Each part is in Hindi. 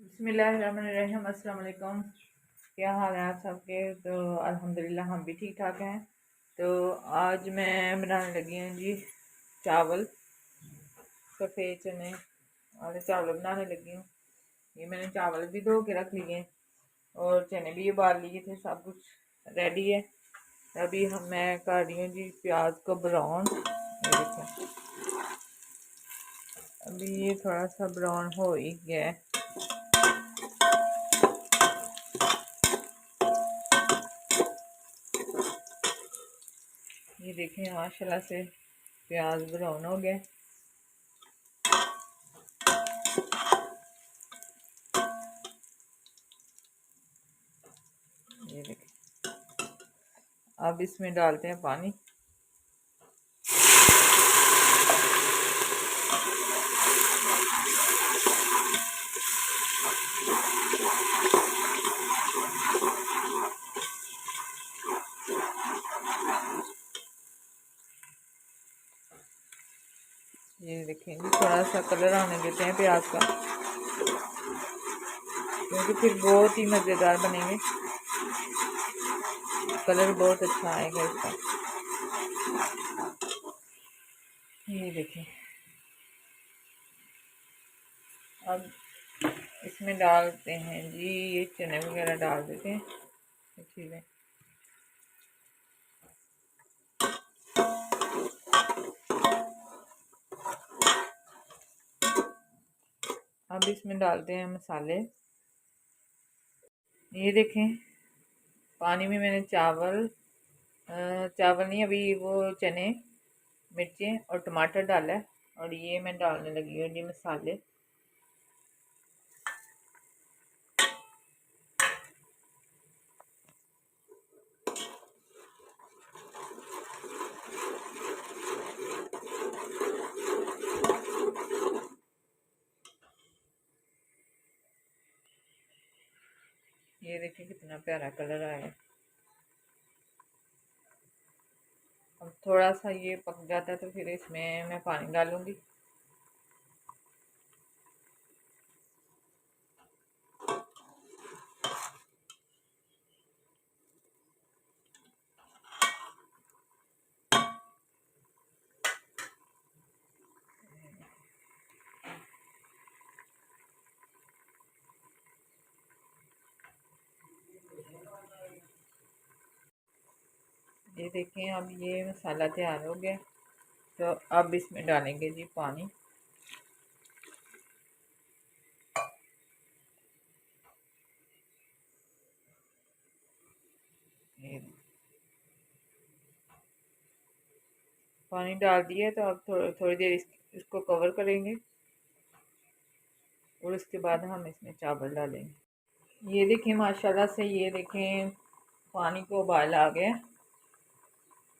बिस्मिल्लाहिर्रहमानिर्रहीम। अस्सलाम वालेकुम। क्या हाल है आप सबके? तो अल्हम्दुलिल्लाह हम भी ठीक ठाक हैं। तो आज मैं बनाने लगी हूँ जी चावल, सफ़ेद चने वाले चावल बनाने लगी हूँ। ये मैंने चावल भी धो के रख लिए और चने भी उबाल लिए थे, सब कुछ रेडी है। अभी मैं कर रही हूँ जी प्याज को ब्राउन। ये देखिए अभी ये थोड़ा सा ब्राउन हो ही गया है। ये देखें माशाल्लाह से प्याज ब्राउन हो गया। ये देखें, अब इसमें डालते हैं पानी। ये देखें जी थोड़ा सा कलर आने देते हैं प्याज का, क्योंकि फिर बहुत ही मज़ेदार बनेंगे। कलर बहुत अच्छा आएगा इसका। ये देखें अब इसमें डालते हैं जी ये चने वगैरह डाल देते हैं चीज़ें। अब इसमें डालते हैं मसाले। ये देखें पानी में मैंने चावल नहीं, अभी वो चने, मिर्चें और टमाटर डाला है और ये मैं डालने लगी हूँ जी मसाले। ये देखिए कितना प्यारा कलर आया है। अब थोड़ा सा ये पक जाता है तो फिर इसमें मैं पानी डालूंगी। ये देखें अब ये मसाला तैयार हो गया, तो अब इसमें डालेंगे जी पानी। ये पानी डाल दिया तो अब थोड़ी देर इसको कवर करेंगे और उसके बाद हम इसमें चावल डालेंगे। ये देखें माशाल्लाह से, ये देखें पानी को उबाल आ गया,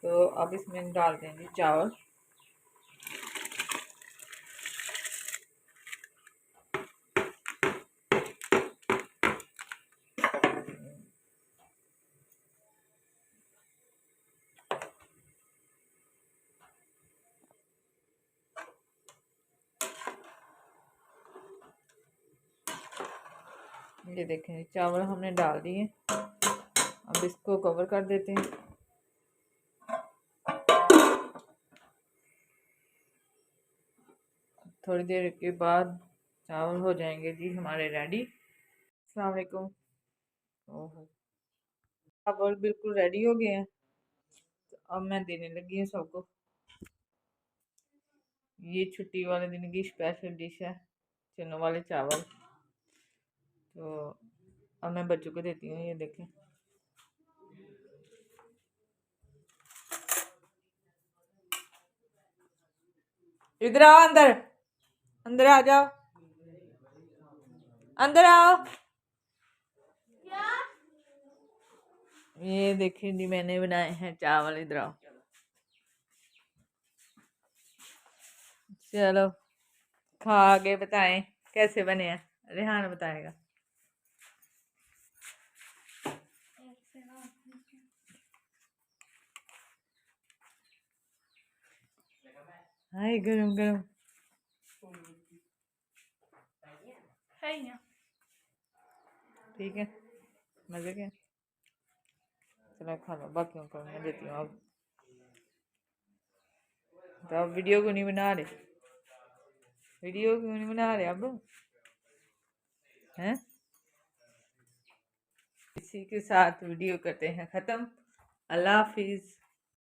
तो अब इसमें डाल देंगे चावल। ये देखें चावल हमने डाल दिए, अब इसको कवर कर देते हैं। थोड़ी देर के बाद चावल हो जाएंगे जी हमारे रेडी। अस्सलाम वालेकुम। ओहो, चावल बिल्कुल रेडी हो गए हैं, तो अब मैं देने लगी हूँ सबको। ये छुट्टी वाले दिन की स्पेशल डिश है, चनों वाले चावल। तो अब मैं बच्चों को देती हूँ। ये देखें इधर आओ, अंदर अंदर आ जाओ, अंदर आओ। ये देखिए जी मैंने बनाए हैं चावल, इधर आओ। चलो खा के बताएं कैसे बने हैं, रेहान बताएगा। हाय गरम गरम। ठीक है, मज़े के। चलो खा लो, बाकियों को मैं देती हूँ अब। तो अब वीडियो क्यों नहीं बना रहे? वीडियो क्यों नहीं बना रहे अब? हैं? इसी के साथ वीडियो करते हैं ख़त्म। अल्लाह हाफिज़।